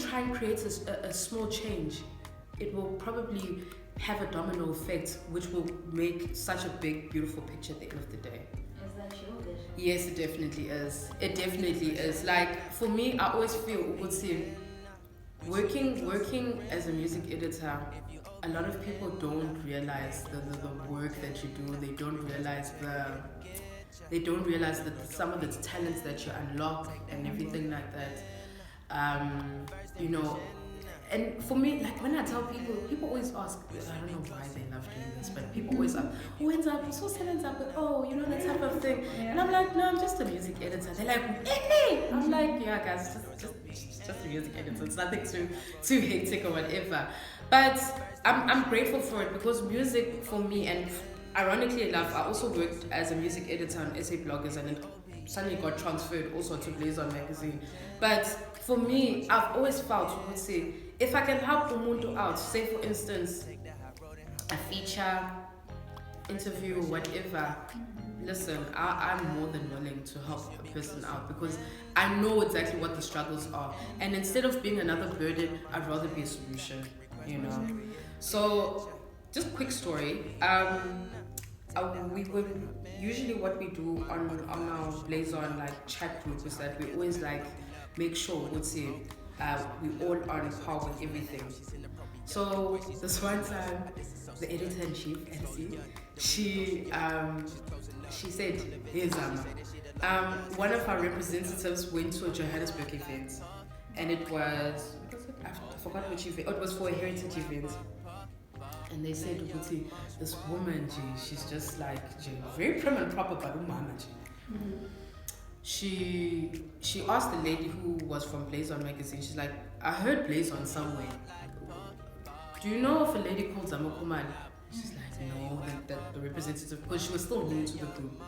try and create a small change, it will probably have a domino effect, which will make such a big, beautiful picture at the end of the day. Is that your vision? Yes, it definitely is. It definitely is. Like, for me, I always feel, working as a music editor, a lot of people don't realize the work that you do. They don't realize that some of the talents that you unlock and everything like that. You know, and for me, like when I tell people always ask, I don't know why they love doing this, but people always ask, who ends up, so ends up with, you know, that type of thing. And I'm like, no, I'm just a music editor. They're like, really? I'm like, yeah, guys, just a music editor. It's nothing too hectic or whatever. But I'm grateful for it, because music for me, and ironically enough, I also worked as a music editor on SA Bloggers, and it suddenly got transferred also to Blazon magazine. But for me, I've always felt, if I can help umuntu out, say for instance, a feature, interview, whatever, listen, I'm more than willing to help a person out, because I know exactly what the struggles are. And instead of being another burden, I'd rather be a solution, you know. So, just quick story. We would usually, what we do on our Blazon like chat group is that we always like make sure we all on par with everything. So this one time, the editor-in-chief, NC, she said, "Hey Zama, one of our representatives went to a Johannesburg event, and it was, I forgot which event. It was for a heritage event." And they said, this woman, she's just like, very prim and proper, but umama. She asked the lady who was from Blazon magazine, she's like, I heard Blazon somewhere. Do you know of a lady called Zama Khumalo? She's like, no, the representative, because she was still new to the group.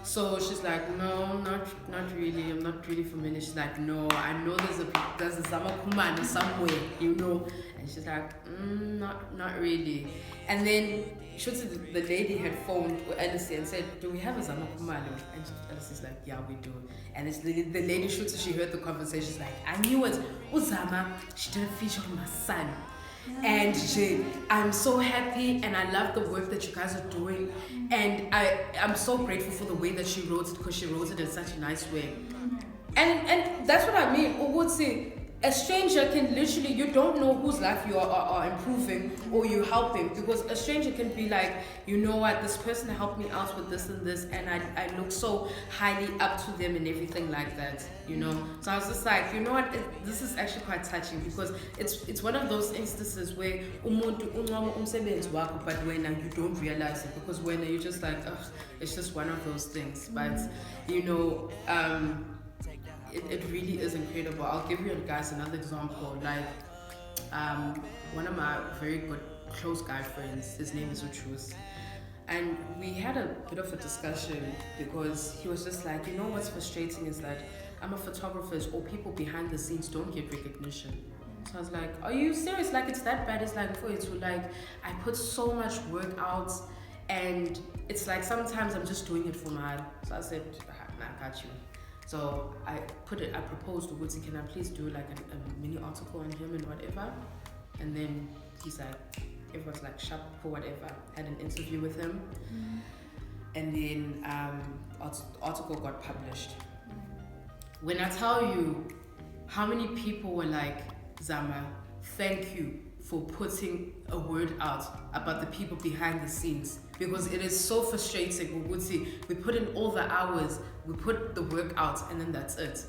So she's like, no, not really. I'm not really familiar. She's like, no, I know there's a Zama Khumalo somewhere, you know. And she's like, not really. And then the lady had phoned Alice and said, do we have a Zama Khumalo? And Alice is like, yeah, we do. And the lady she heard the conversation. She's like, I knew it. Zama, she did a feature on my son. And I'm so happy, and I love the work that you guys are doing, and I'm so grateful for the way that she wrote it, because she wrote it in such a nice way. And that's what I mean. A stranger can literally, you don't know whose life you are improving or you're helping, because a stranger can be like, you know what, this person helped me out with this and this, and I look so highly up to them and everything like that, you know. So I was just like, you know what, this is actually quite touching, because it's one of those instances where umuntu uncoma umsebenzi wakho, but when you don't realize it, because when you're just like, it's just one of those things. But you know, it really is incredible. I'll give you guys another example. Like, one of my very good close guy friends, his name is Utrus, and we had a bit of a discussion, because he was just like, you know what's frustrating is that I'm a photographer, or people behind the scenes don't get recognition. So I was like, are you serious? Like, it's that bad? It's like, for it to like, I put so much work out, and it's like sometimes I'm just doing it for my. So I said, nah, I got you. So I proposed to Woodsy, can I please do like a mini article on him and whatever? And then he's like, everyone's like, shut for whatever. Had an interview with him. And then article got published. When I tell you how many people were like, Zama, thank you for putting a word out about the people behind the scenes, because it is so frustrating. We would see, we put in all the hours, we put the work out, and then that's it.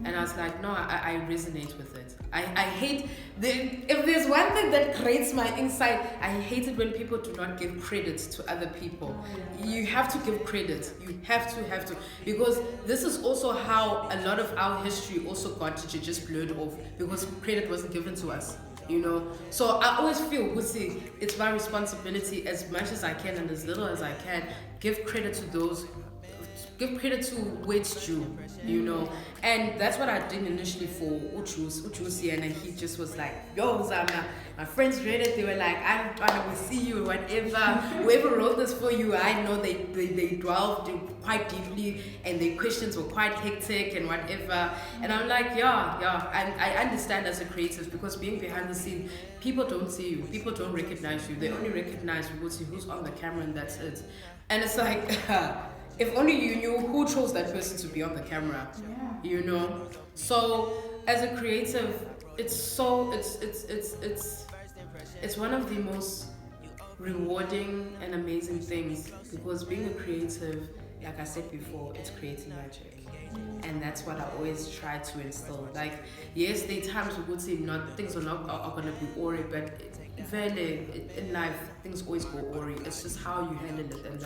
And I was like, no, I resonate with it. I hate, if there's one thing that creates my insight, I hate it when people do not give credit to other people. You have to give credit. You have to. Because this is also how a lot of our history also got to just blurred off, because credit wasn't given to us. You know, so I always feel, it's my responsibility, as much as I can and as little as I can, give credit to those give credit to where it's due, you know. And that's what I did initially for Ujusi, and he just was like, yo, Zama, my friends read it, they were like, I will see you, whatever. Whoever wrote this for you, I know they dwelled quite deeply, and their questions were quite hectic and whatever. And I'm like, yeah, I understand as a creative, because being behind the scene, people don't see you, people don't recognize you, they only recognize who's on the camera, and that's it. And it's like, if only you knew who chose that person to be on the camera, you know. So as a creative, it's one of the most rewarding and amazing things, because being a creative, like I said before, it's creating magic. And that's what I always try to instill. Like, yes, there are times we would say things are gonna be ori, but in life things always go ori. It's just how you handle it, and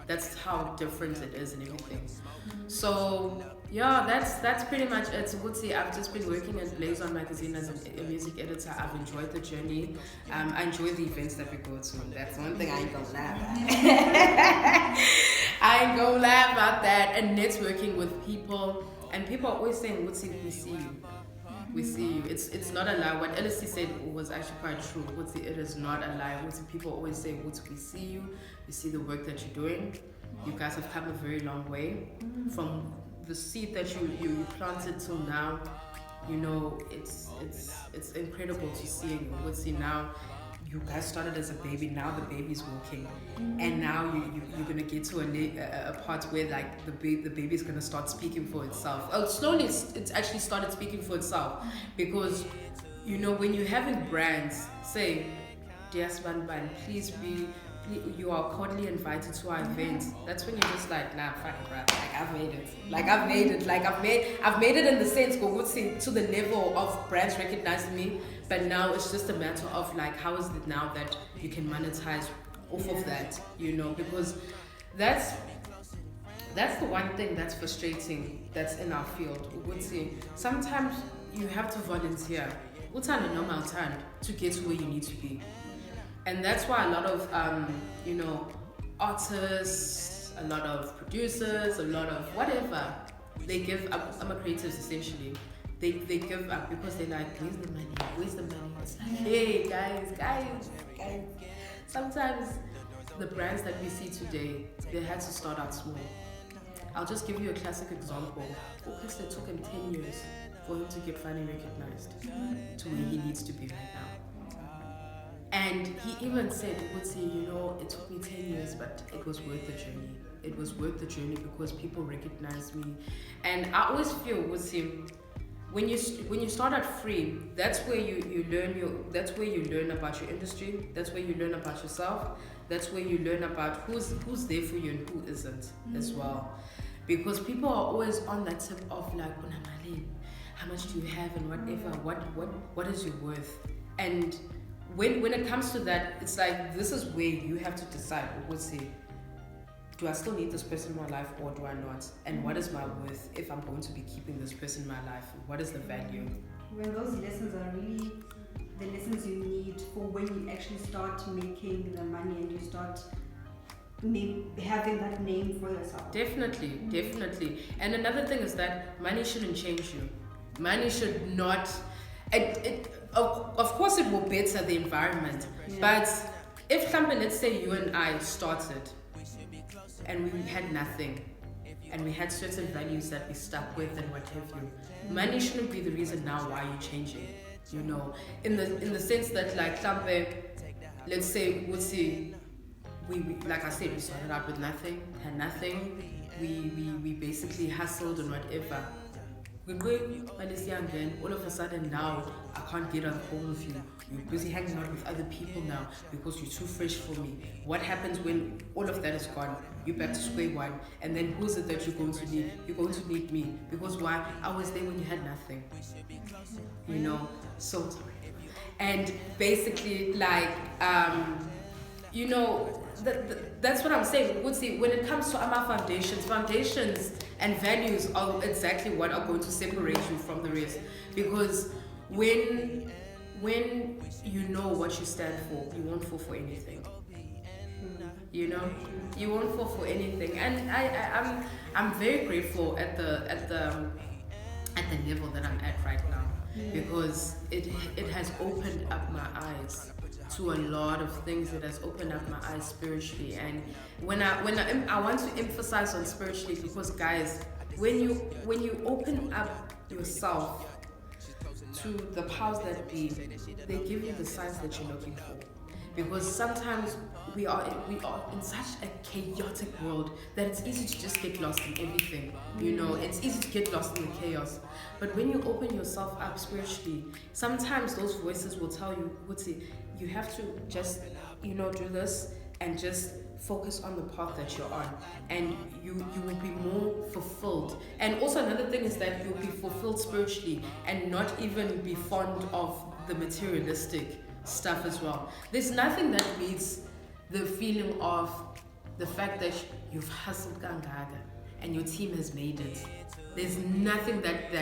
that's how different it is and everything. So yeah, that's pretty much it. Would say I've just been working at Blazon magazine as a music editor. I've enjoyed the journey. I enjoy the events that we go to. That's one thing I ain't gonna lie about. I ain't gonna lie about that. And networking with people, and people are always saying, "What's it? We see you. We see you." It's not a lie. What LSC said was actually quite true. What's it is not a lie. What's people always say, "What's we see you. We see the work that you're doing. You guys have come a very long way from the seed that you planted till now." You know, it's incredible to see. And we'll see now. You guys started as a baby. Now the baby's walking, and now you're gonna get to a part where like the baby's gonna start speaking for itself. Slowly, it's actually started speaking for itself, because you know, when you're having brands say, "Dear Spanban, please you are cordially invited to our event," that's when you're just like, nah, fuck it, bruh. I've made it in the sense, to the level of brands recognizing me. But now it's just a matter of like, how is it now that you can monetize off of that, you know? Because that's the one thing that's frustrating that's in our field. Sometimes you have to volunteer to get to where you need to be. And that's why a lot of artists, a lot of producers, a lot of whatever, they give up. I'm a creative essentially. They give up because they're like, where's the money? It's like, hey guys. Sometimes the brands that we see today, they had to start out small. I'll just give you a classic example. Because it took him 10 years for him to get finally recognized to where he needs to be right now. And he even said, it took me 10 years, but it was worth the journey. It was worth the journey because people recognized me. And I always feel with him, when you start out free, that's where you learn about your industry. That's where you learn about yourself. That's where you learn about who's there for you and who isn't as well. Because people are always on that tip of like, how much do you have and whatever, what is your worth? And when it comes to that, it's like, this is where you have to decide, do I still need this person in my life or do I not? And what is my worth if I'm going to be keeping this person in my life? What is the value? Well, those lessons are really the lessons you need for when you actually start making the money and you start having that name for yourself. Definitely. And another thing is that money shouldn't change you. Money should not... Of course it will better the environment. Yeah. But if let's say you and I started and we had nothing, and we had certain values that we stuck with and what have you, money shouldn't be the reason now why you're changing, you know, in the sense that like let's say we like I said, we started out with nothing, had nothing, we basically hustled and whatever. All of a sudden now I can't get on hold of you. You're busy hanging out with other people now because you're too fresh for me. What happens when all of that is gone? You're back to square one. And then who's it that you're going to need? You're going to need me. Because why? I was there when you had nothing. You know? So, and basically like, you know, that's what I'm saying. When it comes to our foundations and values are exactly what are going to separate you from the rest. Because when you know what you stand for, you won't fall for anything. You know, you won't fall for anything. And I'm very grateful at the level that I'm at right now, because it has opened up my eyes to a lot of things. It has opened up my eyes spiritually. And I want to emphasize on spiritually, because guys, when you open up yourself to the powers that be, they give you the signs that you're looking for. Because sometimes we are in such a chaotic world that it's easy to just get lost in everything. You know, it's easy to get lost in the chaos. But when you open yourself up spiritually, sometimes those voices will tell you, Wutsi, you have to just, do this and just focus on the path that you're on, and you will be more fulfilled. And also another thing is that you'll be fulfilled spiritually and not even be fond of the materialistic stuff as well. There's nothing that beats the feeling of the fact that you've hustled kangaga and your team has made it. There's nothing that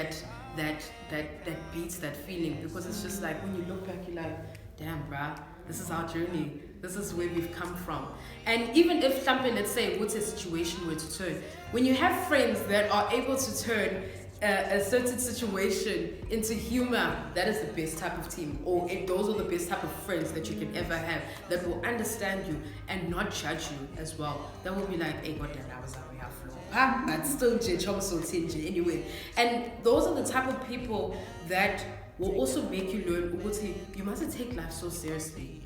beats that feeling, because it's just like when you look back, you're like, damn, bruh, this is our journey. This is where we've come from. And even if something, let's say, what's a situation were to turn, when you have friends that are able to turn a certain situation into humor, that is the best type of team, or those are the best type of friends that you can ever have, that will understand you and not judge you as well. That will be like, hey, what that was how we have flow. But still anyway. And those are the type of people that will also make you learn, you mustn't take life so seriously,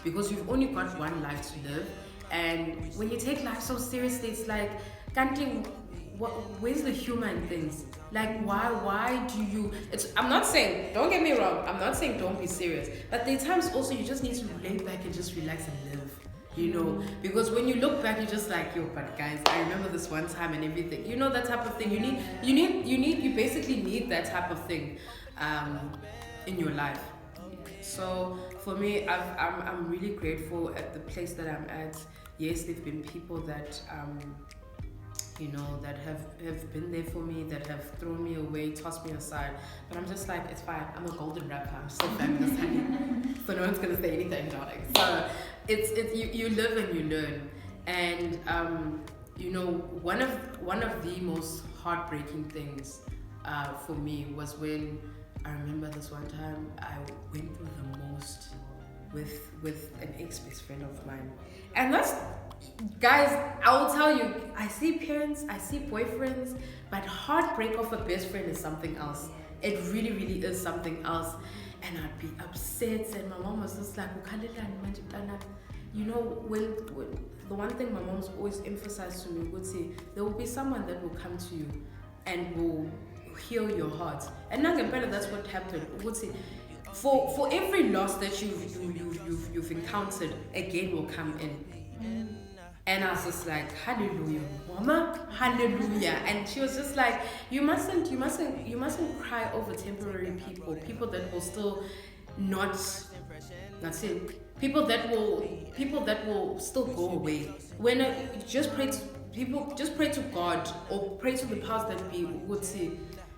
because you've only got one life to live. And when you take life so seriously, it's like, where's the humor in things? Like, why do you, I'm not saying, don't get me wrong, I'm not saying don't be serious, but there are times also you just need to lay back and just relax and live, because when you look back, you're just like, yo, but guys, I remember this one time and everything, that type of thing. You basically need that type of thing in your life. So for me, I'm really grateful at the place that I'm at. Yes, there've been people that that have been there for me, that have thrown me away, tossed me aside. But I'm just like, it's fine. I'm a golden rapper. I'm so famous, honey. So no one's gonna say anything, darling. So it's you live and you learn. And one of the most heartbreaking things for me was when I remember this one time I went through the most with an ex-best friend of mine. And that's, guys, I will tell you, I see parents, I see boyfriends, but heartbreak of a best friend is something else. It really, really is something else. And I'd be upset, and my mom was just like, when the one thing my mom's always emphasized to me would say, there will be someone that will come to you and will heal your heart. And now that's what happened. Would say, for every loss that you've encountered, again will come in. And I was just like, hallelujah, mama, hallelujah. And she was just like, you mustn't cry over temporary people that will still not, that's it. People that will still go away. When just pray to God, or pray to the powers that be, would say,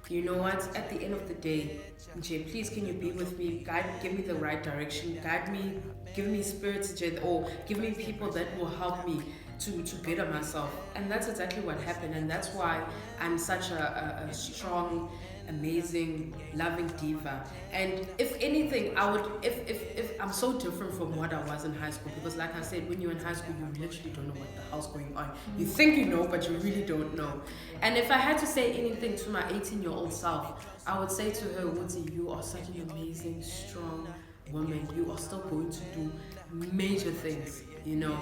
you know what, at the end of the day, Jay, please can you be with me, guide, give me the right direction, guide me, give me spirits, Jay, or give me people that will help me to better myself. And that's exactly what happened. And that's why I'm such a strong, amazing, loving diva. And if anything, if I'm so different from what I was in high school, because like I said, when you're in high school, you literally don't know what the hell's going on. You think you know, but you really don't know. And if I had to say anything to my 18-year-old self, I would say to her, Woody, you are such an amazing, strong woman. You are still going to do major things, you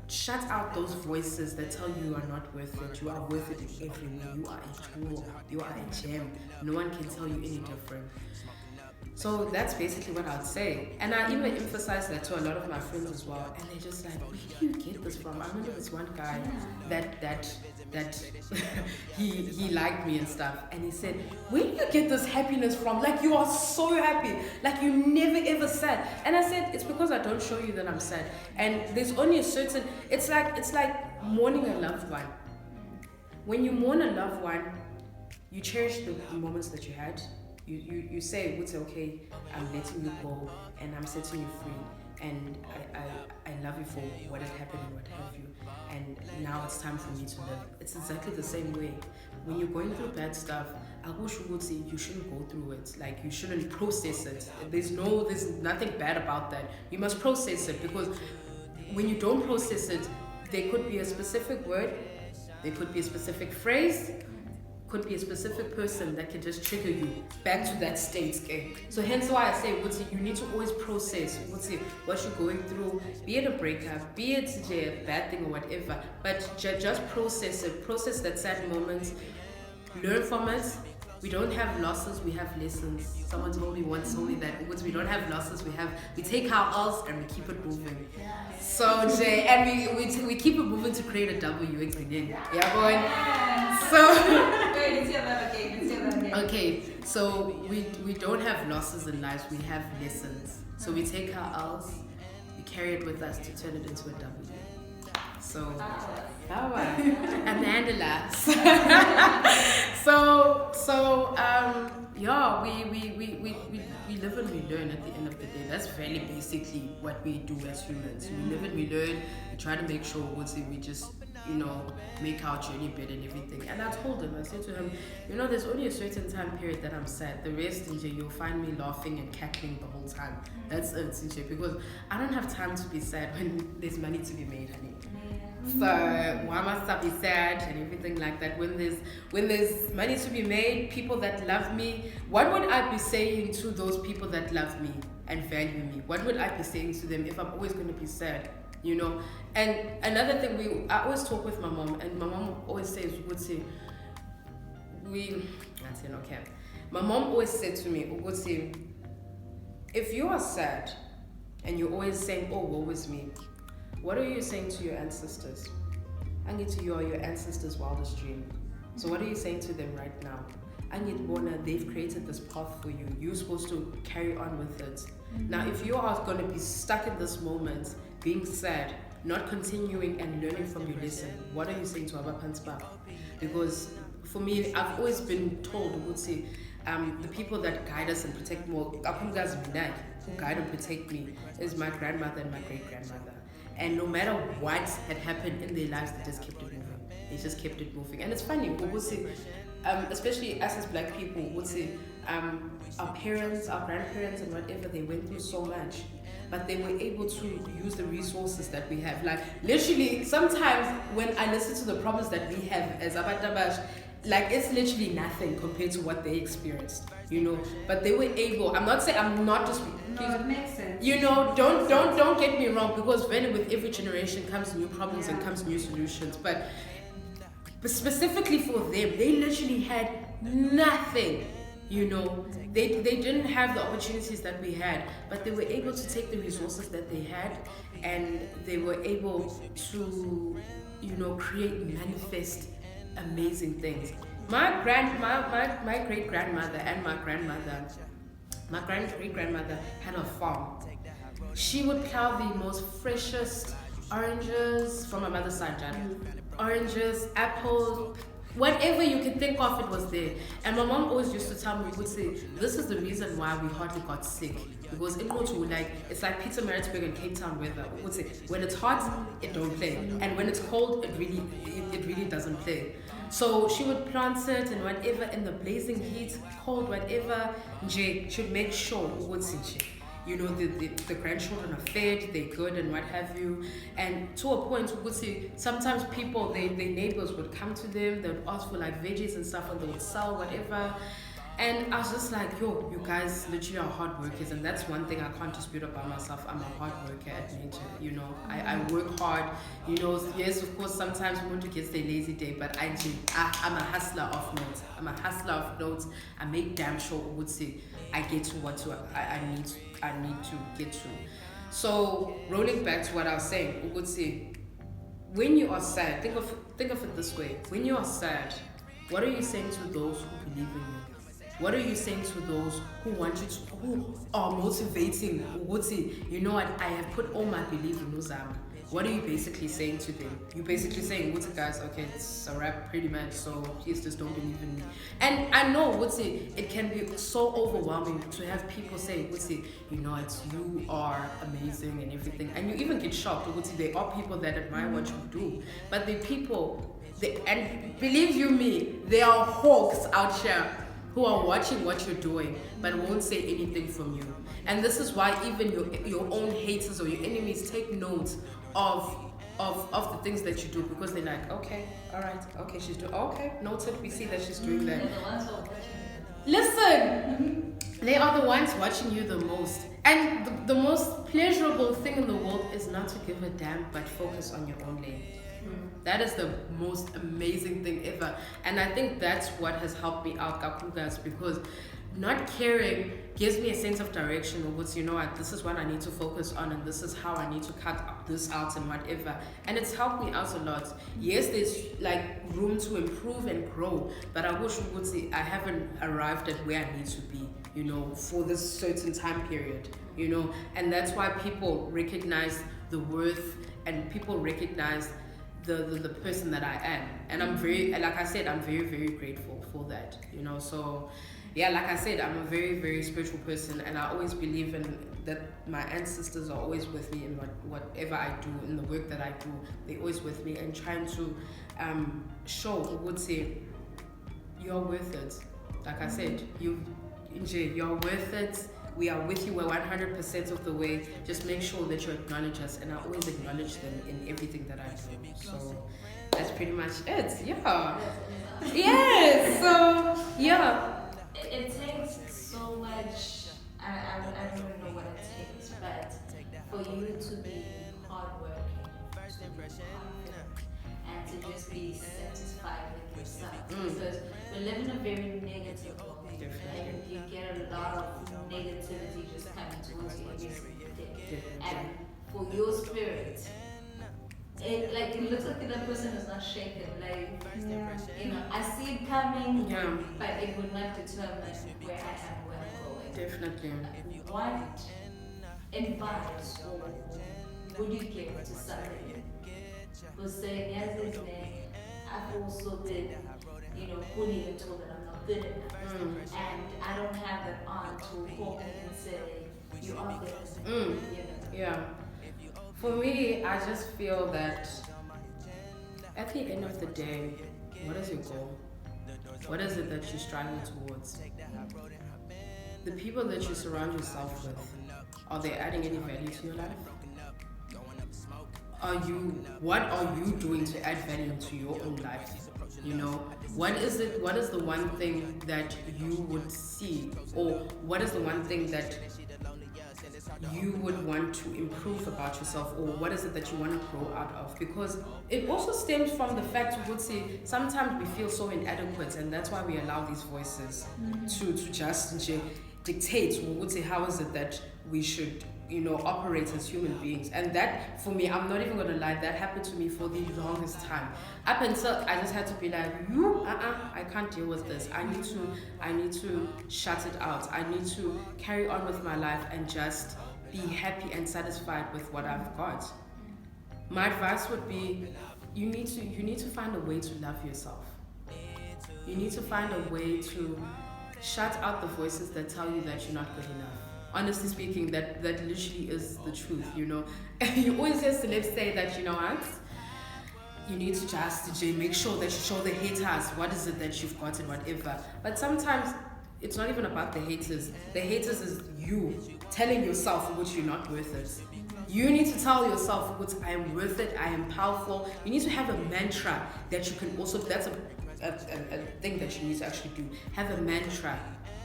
shut out those voices that tell you are not worth it. You are worth it in every way. You are a tool. You are a gem. No one can tell you any different. So that's basically what I'd say. And I even emphasize that to a lot of my friends as well. And they're just like, where do you get this from? I remember this one guy that he liked me and stuff. And he said, where do you get this happiness from? Like, you are so happy. Like, you never ever sad. And I said, it's because I don't show you that I'm sad. And there's only a certain, it's like mourning a loved one. When you mourn a loved one, you cherish the moments that you had. You say, it's okay, I'm letting you go and I'm setting you free. and I love you for what had happened and what have you, and now it's time for me to live. It's exactly the same way. When you're going through bad stuff, I wish you would say you shouldn't go through it. Like, you shouldn't process it. There's nothing bad about that. You must process it, because when you don't process it, there could be a specific word, there could be a specific phrase, could be a specific person that can just trigger you back to that state. Okay? So hence why I say, you need to always process what you're going through, be it a breakup, be it a bad thing or whatever, but just process it. Process that sad moment, learn from it. We don't have losses, we have lessons. Someone told me once that we don't have losses, we take our L's and we keep it moving. So and we keep it moving to create a W again. Yeah, boy. So Let's hear that again. okay, so we don't have losses in life, we have lessons. So we take our L's, we carry it with us to turn it into a W. So Mndela. So yeah, we live and we learn at the end of the day. That's really basically what we do as humans. We live and we learn. We try to make sure we just make our journey better and everything. And I told him, I said to him, there's only a certain time period that I'm sad. The rest, you'll find me laughing and cackling the whole time. That's it, because I don't have time to be sad when there's money to be made, honey. So why must I be sad and everything like that when there's money to be made, people that love me? What would I be saying to those people that love me and value me? What would I be saying to them if I'm always going to be sad? And another thing, I always talk with my mom, and my mom always says, my mom always said to me, if you are sad and you're always saying, oh, woe is me, what are you saying to your ancestors? You are your ancestors' wildest dream. So what are you saying to them right now? They've created this path for you. You're supposed to carry on with it. Now, if you are going to be stuck in this moment, being sad, not continuing and learning from your lesson, what are you saying to Abapanspa? Because for me, I've always been told, the people that guide us and protect more, who guide and protect me, is my grandmother and my great-grandmother. And no matter what had happened in their lives, they just kept it moving. They just kept it moving. And it's funny, especially us as black people, our parents, our grandparents and whatever, they went through so much. But they were able to use the resources that we have. Like, literally, sometimes when I listen to the problems that we have as Abatabash, it's literally nothing compared to what they experienced, But they were able. I'm not just. No, it makes sense. Don't get me wrong, because with every generation comes new problems and comes new solutions. But specifically for them, they literally had nothing. They didn't have the opportunities that we had, but they were able to take the resources that they had, and they were able to, create, manifest amazing things. My great grandmother and my great grandmother had a farm. She would plow the most freshest oranges from my mother's side, oranges, apples, whatever you can think of, it was there. And my mom always used to tell me, would say, this is the reason why we hardly got sick. Because in Kotu, it's like Pietermaritzburg and Cape Town weather. Would say, when it's hot, it don't play. And when it's cold, it really doesn't play. So she would plant it and whatever in the blazing heat, cold, whatever, she would make sure, the grandchildren are fed, they're good and what have you. And to a point, we would see sometimes people, their neighbors would come to them, they would ask for veggies and stuff, and they would sell whatever. And I was just like, you guys literally are hard workers, and that's one thing I can't dispute about myself. I'm a hard worker at nature, I work hard, yes, of course, sometimes Muntu gets their lazy day, but I'm a hustler of notes. I make damn sure, would say, I get to what I need to get to. So rolling back to what I was saying, we would say, when you are sad, think of it this way. When you are sad, what are you saying to those who believe in you? What are you saying to those who who are motivating? Who would say, you know what, I have put all my belief in Zama. what are you basically saying to them? You're basically saying, what's it guys, okay, it's a wrap pretty much, so please just don't believe in me. And I know, what's it can be so overwhelming to have people say, what's it, you know, it's you are amazing and everything. And you even get shocked, what's it, there are people that admire what you do. But the people, and believe you me, there are hawks out here who are watching what you're doing but won't say anything from you. And this is why even your own haters or your enemies take note of the things that you do, because they're like, okay, all right, okay, she's doing, okay, noted, we see that she's doing that. Listen, they are the ones watching you the most. And the most pleasurable thing in the world is not to give a damn but focus on your own lane. That is the most amazing thing ever. And I think that's what has helped me out, Kakugas, because not caring gives me a sense of direction of what's, you know what, this is what I need to focus on and this is how I need to cut this out and whatever. And it's helped me out a lot. Yes, there's like room to improve and grow, but I wish we would say I haven't arrived at where I need to be, you know, for this certain time period, you know. And that's why people recognize the worth and people recognize the person that I am. And I'm very, like I said, I'm very, very grateful for that, you know. So yeah, like I said, I'm a very, very spiritual person, and I always believe in that my ancestors are always with me in whatever I do, in the work that I do. They're always with me and trying to show, would say, you're worth it. Like I said, you're worth it. We are with you. We're 100% of the way. Just make sure that you acknowledge us, and I always acknowledge them in everything that I do. So that's pretty much it. Yeah. Yes. So yeah. It takes so much. I don't even know what it takes, but for you to be hardworking, to be confident, and to just be satisfied with yourself, because we live in a very negative world. And you get a lot of negativity just coming towards you every single day. And for your spirit, it looks like that person is not shaken. Like, you know, I see it coming, but it will not determine where I am, where I'm going. Definitely. What advice would you give to somebody who's saying, as his name, I've also been, you know, bullied and told that I'm not good enough, and I don't have that aunt who call me and say, you are good enough. You know? Yeah. For me, I just feel that at the end of the day, what is your goal? What is it that you're striving towards? The people that you surround yourself with, are they adding any value to your life? What are you doing to add value to your own life? You know, what is the one thing that you would see, or what is the one thing that you would want to improve about yourself, or what is it that you want to grow out of? Because it also stems from the fact, we would say, sometimes we feel so inadequate, and that's why we allow these voices to just dictate, we would say, how is it that we should, you know, operate as human beings. And that, for me, I'm not even gonna lie, that happened to me for the longest time. Up until I just had to be like, I can't deal with this. I need to shut it out. I need to carry on with my life and just be happy and satisfied with what I've got. My advice would be, you need to find a way to love yourself. You need to find a way to shut out the voices that tell you that you're not good enough. Honestly speaking, that literally is the truth, you know. You always hear celebs say that, you know what, you need to just make sure that you show the haters what is it that you've got and whatever. But sometimes it's not even about the haters. The haters is you telling yourself which you're not worth it. You need to tell yourself which I am worth it, I am powerful. You need to have a mantra that you can also, that's a thing that you need to actually do. Have a mantra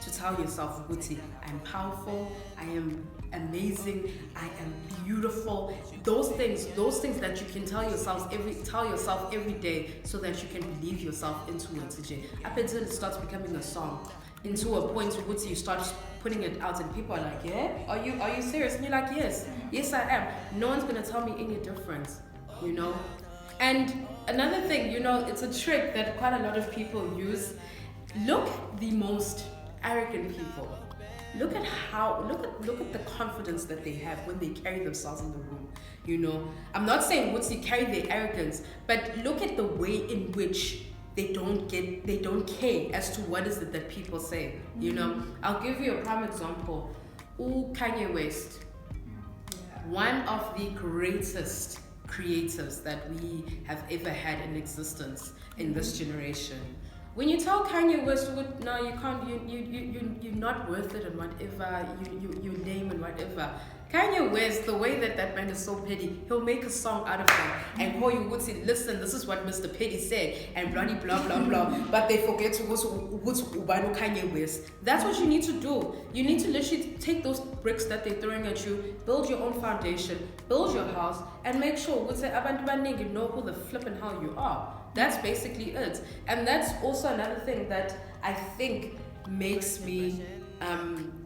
to tell yourself, Wuti, I'm powerful, I am amazing, I am beautiful. Those things that you can tell yourself every day, so that you can believe yourself into it. Up until it starts becoming a song, into a point where you start putting it out and people are like, yeah? Are you serious? And you're like, yes, I am. No one's gonna tell me any difference, you know? And another thing, you know, it's a trick that quite a lot of people use. Look, the most arrogant people, look at the confidence that they have when they carry themselves in the room. You know, I'm not saying Wootsie carry their arrogance, but look at the way in which they don't care as to what is it that people say. You know, I'll give you a prime example. Kanye West, one of the greatest creatives that we have ever had in existence in this generation. When you tell Kanye West, no, you can't, you're not worth it and whatever, your name and whatever. Kanye West, the way that man is so petty, he'll make a song out of that and call you would say, listen, this is what Mr. Petty said and blah blah blah. But they forget to what's Ubano Kanye West. That's what you need to do. You need to literally take those bricks that they're throwing at you, build your own foundation, build your house, and make sure would say abantu baningi know who the flipping hell you are. That's basically it. And that's also another thing that I think makes me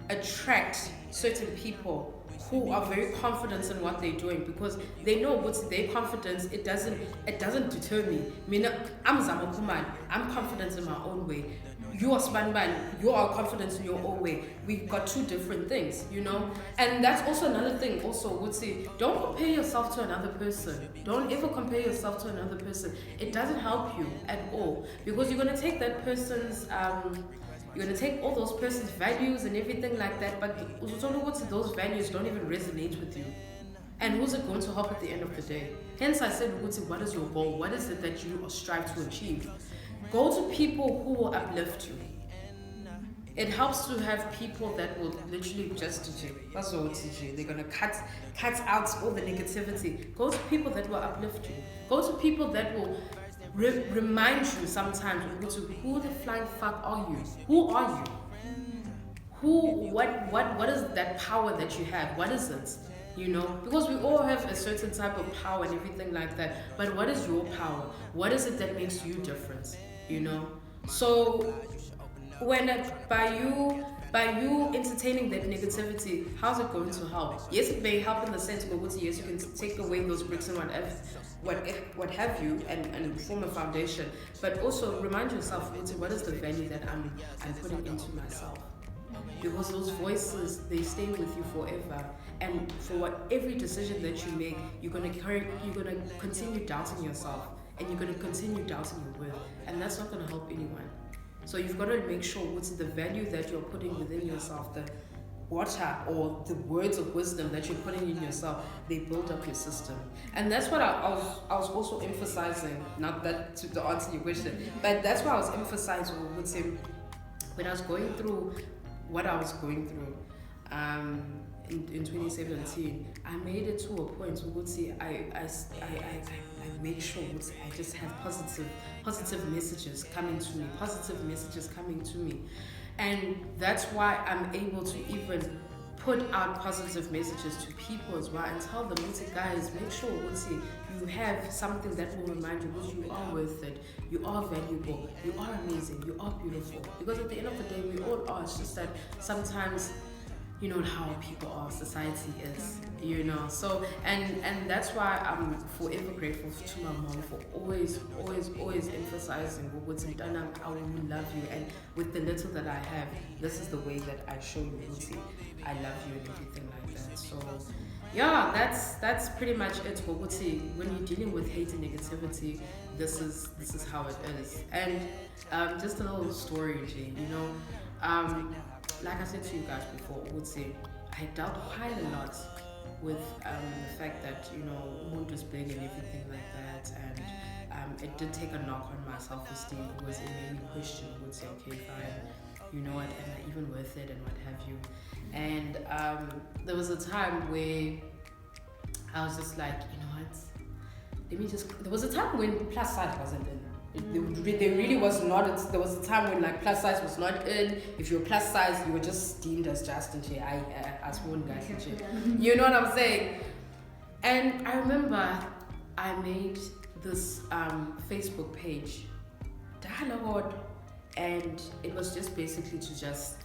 attract certain people who are very confident in what they're doing, because they know what's their confidence. It doesn't deter me. I mean, I'm Zama Khumalo. I'm confident in my own way. You are Spanban. You are confident in your own way. We've got two different things, you know. And that's also another thing. Also, would say, don't compare yourself to another person. Don't ever compare yourself to another person. It doesn't help you at all, because you're gonna take that person's you're going to take all those person's values and everything like that, but those values don't even resonate with you. And who's it going to help at the end of the day? Hence I said, what is your goal? What is it that you strive to achieve? Go to people who will uplift you. It helps to have people that will literally just that's what they're going to cut out all the negativity. Go to people that will uplift you. Go to people that will remind you sometimes who the flying fuck are you? Who are you? What is that power that you have? What is it? You know, because we all have a certain type of power and everything like that. But what is your power? What is it that makes you different? You know? So when by you entertaining that negativity, how's it going to help? Yes, it may help in the sense where yes, you can take away those bricks and what have you and form a foundation, but also remind yourself what is the value that I'm putting into myself, because those voices, they stay with you forever, and for every decision that you make, you're gonna continue doubting yourself, and you're gonna continue doubting your worth, and that's not gonna help anyone. So you've got to make sure what's the value that you're putting within yourself, the water or the words of wisdom that you're putting in yourself, they build up your system. And that's what I was also emphasizing, not that to answer your question, but that's what I was emphasizing with him when I was going through what I was going through in 2017. I made it to a point where I make sure I just have positive messages coming to me. And that's why I'm able to even put out positive messages to people as well and tell them, guys, make sure you have something that will remind you that you are worth it, you are valuable, you are amazing, you are beautiful. Because at the end of the day, we all are. It's just that sometimes, you know how people are, society is, you know. So and that's why I'm forever grateful to my mom for always emphasizing, I will love you, and with the little that I have, this is the way that I show you, I love you and everything like that. So yeah, that's pretty much it. When you're dealing with hate and negativity, this is how it is. And just a little story, you know. Like I said to you guys before, I dealt quite a lot with the fact that, you know, mood was big and everything like that, and it did take a knock on my self-esteem, because it made me question, okay, fine, you know what, am I even worth it, and what have you. And there was a time where I was just like, you know what, there was a time when plus size wasn't in. There really was not. There was a time when like plus size was not in. If you were plus size, you were just deemed as just and as one guy. You know what I'm saying? And I remember I made this Facebook page, Dialogue, and it was just basically to just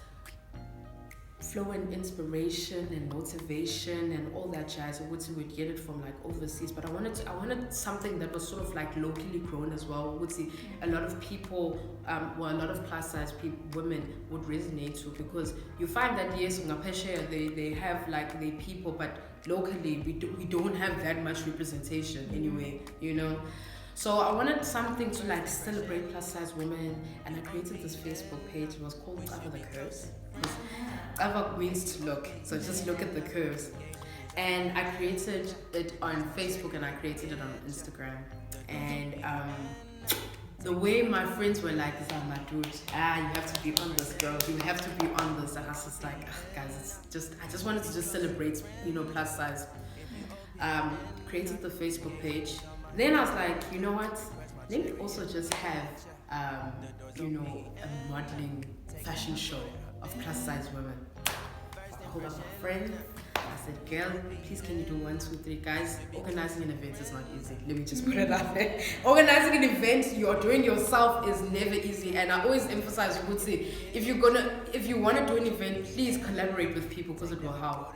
flow and inspiration and motivation and all that jazz. I would get it from like overseas, but I wanted something that was sort of like locally grown as well. Would see a lot of people, a lot of plus size women would resonate to, because you find that yes, they have like their people, but locally we don't have that much representation anyway, you know. So I wanted something to like celebrate plus size women, and I created this Facebook page. It was called Cover the Curves. Cover means to look, so just look at the curves. And I created it on Facebook and I created it on Instagram. And the way my friends were like, Zama, dude, you have to be on this, girl. You have to be on this. And I was just like, guys, I just wanted to just celebrate, you know, plus size. Created the Facebook page. Then I was like, you know what? Let me also just have, you know, a modeling fashion show of plus size women. I called up my friend. I said, girl, please can you do 1, 2, 3 guys? Organizing an event is not easy. Let me just put it out there. Organizing an event you're doing yourself is never easy. And I always emphasize, would say, if you want to do an event, please collaborate with people because it will help.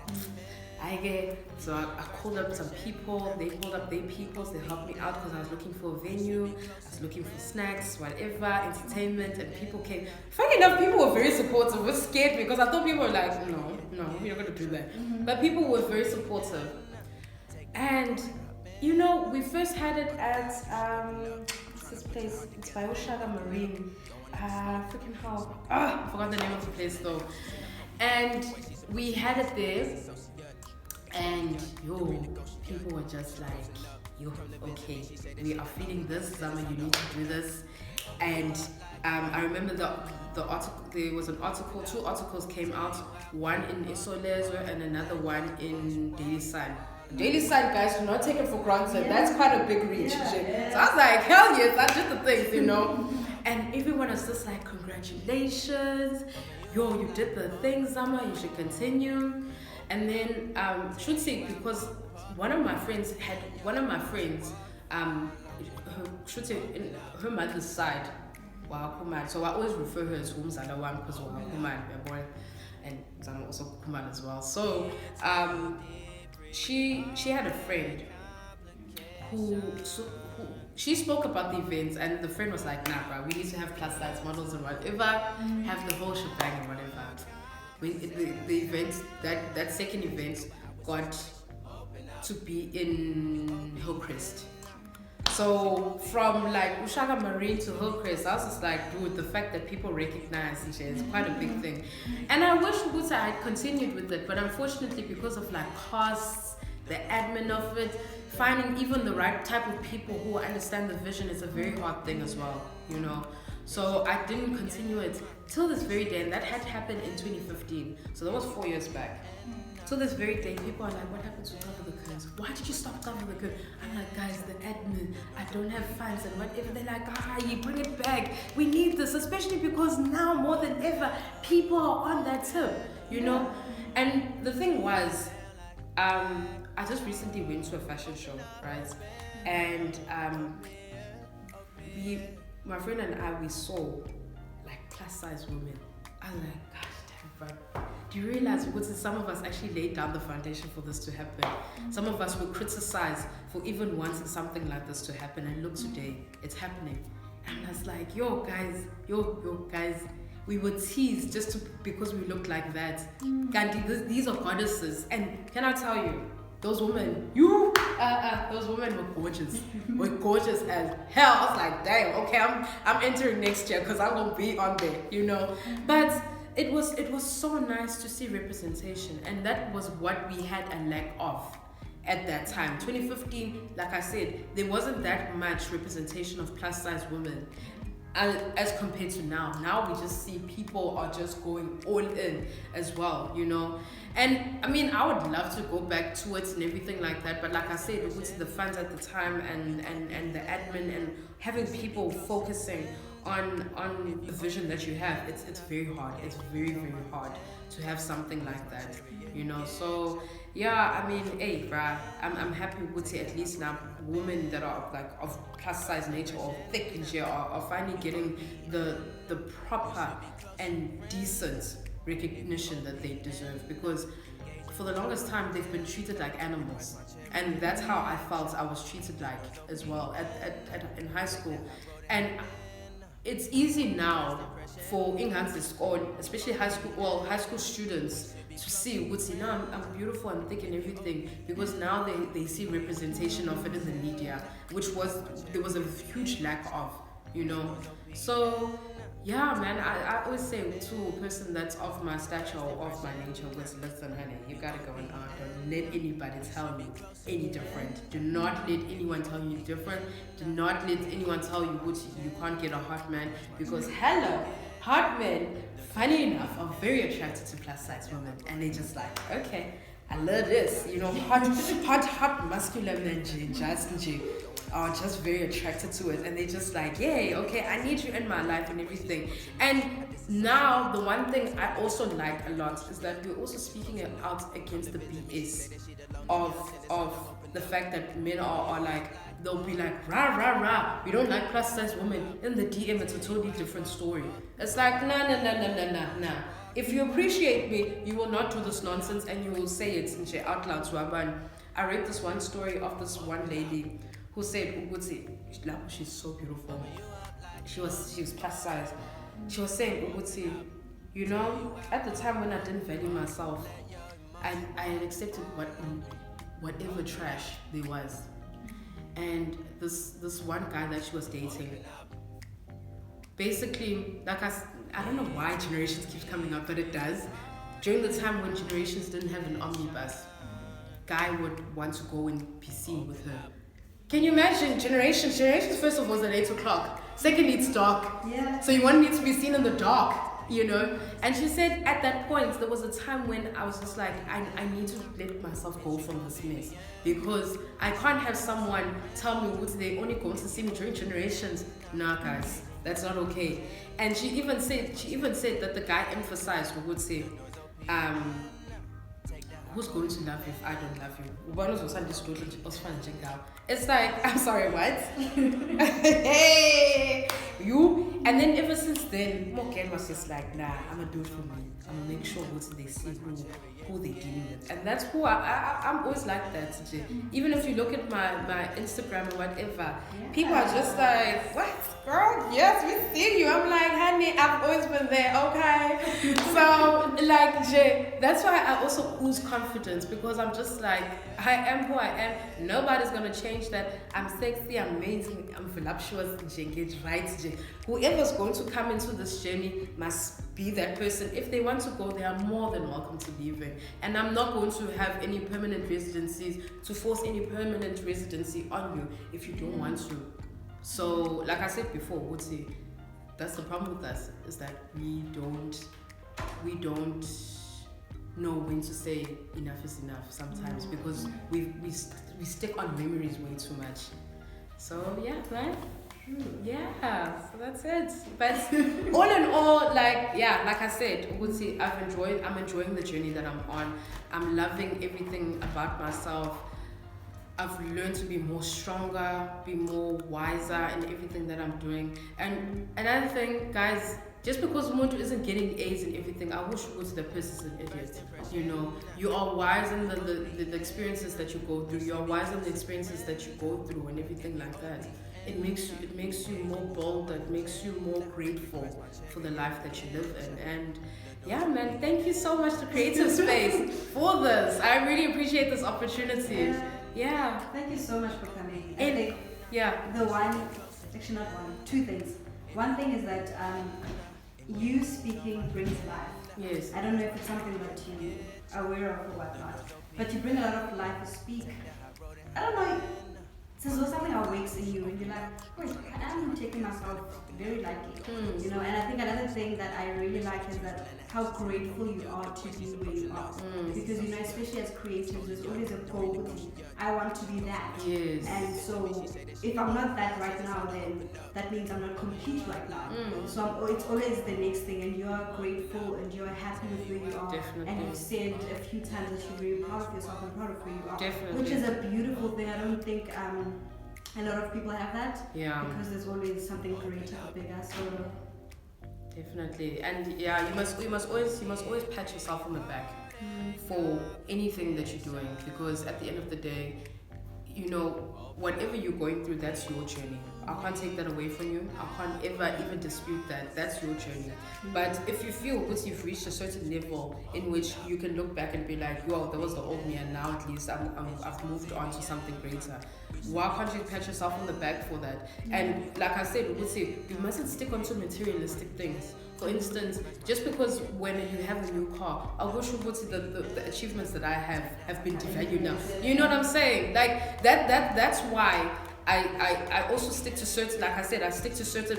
So I called up some people, they called up their people, they helped me out because I was looking for a venue, I was looking for snacks, whatever, entertainment, and people came. Funny enough, people were very supportive. It was scared because I thought people were like, no, we're not going to do that. Mm-hmm. But people were very supportive. And, you know, we first had it at, what's this place? It's by Oshaga Marine. Freaking hell. I forgot the name of the place though. And we had it there. And people were just like, okay, we are feeling this, Zama, you need to do this. And I remember the article, there was an article, 2 articles came out, one in Isolezo and another one in Daily Sun. Daily Sun, guys, do not take it for granted. Yeah. That's quite a big reach. Yeah. So I was like, hell yes, that's just the things, you know. And everyone was just like, congratulations, you did the thing, Zama, you should continue. And then, because one of my friends, her mother's side, so I always refer her as Umzalawan because of my boy, and Zama also Kuman as well. So, she had a friend who she spoke about the events, and the friend was like, nah, bro, we need to have plus size models and whatever, have the whole shebang and whatever. When the event, that second event got to be in Hillcrest. So from like Ushaga Marine to Hillcrest, I was just like, dude, the fact that people recognize each other is quite a big thing. And I wish Uguta had continued with it, but unfortunately because of like costs, the admin of it, finding even the right type of people who understand the vision is a very hard thing as well, you know. So I didn't continue it till this very day, and that had happened in 2015. So that was 4 years back. Till this very day, people are like, what happened to Cover the Curves? Why did you stop Cover the Curves? I'm like, guys, the admin, I don't have funds and whatever. They're like, you bring it back. We need this, especially because now more than ever, people are on that tip, you know? And the thing was, I just recently went to a fashion show, right? And my friend and I, we saw like plus size women. I was like, gosh damn, bro. Do you realize what some of us actually laid down the foundation for this to happen? Some of us were criticized for even wanting something like this to happen, and look today, it's happening. And I was like, yo guys, we were teased because we looked like that. Gandhi, these are goddesses, and can I tell you, those women, those women were gorgeous as hell. I was like, damn, okay, I'm entering next year because I'm gonna be on there, you know. But it was so nice to see representation, and that was what we had a lack of at that time. 2015, like I said, there wasn't that much representation of plus size women as compared to now. Now we just see people are just going all in as well, you know. And I mean, I would love to go back to it and everything like that, but like I said, it was the funds at the time and the admin and having people focusing on the vision that you have, it's very hard. It's very, very hard to have something like that, you know. So yeah, I mean, hey, bruh, I'm happy with it. At least now women that are like of plus size nature or thick and shit are finally getting the proper and decent recognition that they deserve, because for the longest time they've been treated like animals, and that's how I felt I was treated like as well in high school. And it's easy now for Inghansi school, especially high school students, to see what's now I'm beautiful and thick and everything, because now they see representation of it in the media, which there was a huge lack of, you know. So yeah, man, I always say to a person that's of my stature or of my nature, listen, honey, you gotta go and don't let anybody tell you any different. Do not let anyone tell you different. Do not let anyone tell you what you can't get a hot man, because hello, hot men, funny enough, are very attracted to plus size women, and they just like, okay, I love this, you know, hot muscular men, are just very attracted to it, and they just like, yay, okay, I need you in my life and everything. And now the one thing I also like a lot is that we're also speaking out against the BS of the fact that men are like, they'll be like, rah rah rah, we don't like plus size women. In the DM it's a totally different story. It's like, nah. If you appreciate me, you will not do this nonsense, and you will say it out loud to Aban. I read this one story of this one lady who said, she's so beautiful. She was plus size. She was saying, you know, at the time when I didn't value myself, I had accepted whatever trash there was. And this one guy that she was dating, basically, like I don't know why Generations keeps coming up, but it does. During the time when Generations didn't have an omnibus, guy would want to go and PC with her. Can you imagine? Generations first of all is at 8 o'clock. Secondly, it's dark. Yeah. So you want me to be seen in the dark, you know? And she said at that point, there was a time when I was just like, I need to let myself go from this mess, because I can't have someone tell me what they only going to see me during Generations. Nah, guys, that's not okay. And she even said that the guy emphasized, would say, who's going to love you if I don't love you? It's like, I'm sorry, what? Hey, you? And then ever since then, Moken was just like, nah, I'm gonna do it for me. I'm gonna make sure what they see who they're dealing with. And that's who I'm always like that, TJ. Even if you look at my Instagram or whatever, people are just like, what? Girl, yes, we see you. I'm like, honey, I've always been there, okay? So, like, Jay, that's why I also ooze confidence, because I'm just like, I am who I am. Nobody's gonna change that. I'm sexy, I'm amazing, I'm voluptuous, Jay, right, Jay. Whoever's going to come into this journey must be that person. If they want to go, they are more than welcome to leave it. And I'm not going to have any permanent residencies, to force any permanent residency on you if you don't want to. So, like I said before, Wutsi, that's the problem with us, is that we don't know when to say enough is enough sometimes, because we stick on memories way too much. So yeah, right? Yeah, so that's it. But all in all, like I said, Wutsi, I'm enjoying the journey that I'm on. I'm loving everything about myself. I've learned to be more stronger, be more wiser in everything that I'm doing. And another thing, guys, just because Umuntu isn't getting A's in everything, I wish the person's an idiot. You know, you are wise in the experiences that you go through. You are wise in the experiences that you go through and everything like that. It makes you more bold. It makes you more grateful for the life that you live in. And yeah, man, thank you so much to Creative Space for this. I really appreciate this opportunity. Yeah. Thank you so much for coming. Two things. One thing is that you speaking brings life. Yes. I don't know if it's something that you are aware of or whatnot, but you bring a lot of life to speak. I don't know. So something awakes in you and you're like, wait, I am taking myself very lightly. You know, and I think another thing that I really like is that how grateful you are to be where you are. Because, you know, especially as creatives, there's always a goal. I want to be that. Yes. And so if I'm not that right now, then that means I'm not complete right now. So it's always the next thing, and you're grateful and you're happy with where you are. Definitely. And you've said a few times that you're very proud of yourself and proud of where you are. Definitely. Which is a beautiful thing. I don't think a lot of people have that. Yeah. Because there's always something greater or bigger. So Definitely. And yeah, you must always pat yourself on the back for anything that you're doing, because at the end of the day, you know, whatever you're going through, that's your journey. I can't take that away from you. I can't ever even dispute that. That's your journey. But if you feel once you've reached a certain level in which you can look back and be like, yo, that was the old me, and now at least I've moved on to something greater. Why can't you pat yourself on the back for that? And like I said, you mustn't stick onto materialistic things. For instance, just because when you have a new car, I wish the achievements that I have been devalued now. You know what I'm saying? Like that's why I also stick to certain, like I said, I stick to certain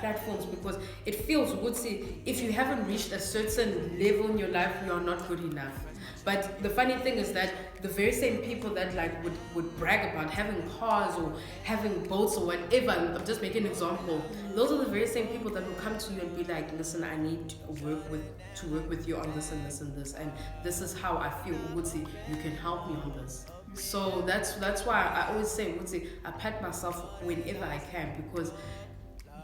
platforms, because it feels woodsy. If you haven't reached a certain level in your life, you are not good enough. But the funny thing is that the very same people that like would brag about having cars or having boats or whatever, I'm just making an example, those are the very same people that will come to you and be like, listen, I need to work with you on this and this and this, and this is how I feel, Woodsy, you can help me on this. So that's why I always say, Woodsy, I pat myself whenever I can, because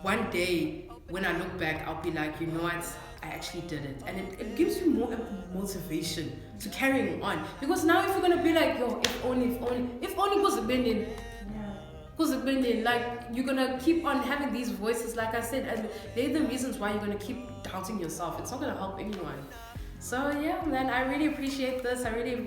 one day when I look back, I'll be like, you know what, I actually did it. And it gives you more motivation to carrying on. Because now if you're going to be like, yo, if only goes a bending, like you're going to keep on having these voices, like I said, and they're the reasons why you're going to keep doubting yourself. It's not going to help anyone. So yeah, man, I really appreciate this. I really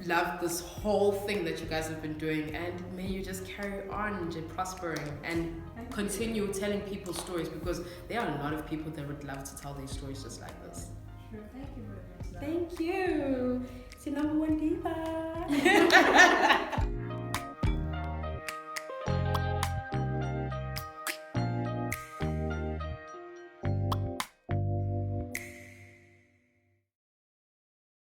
love this whole thing that you guys have been doing, and may you just carry on just prospering and continue telling people stories, because there are a lot of people that would love to tell their stories just like this. Sure, thank you very much. Thank you. It's your number one diva.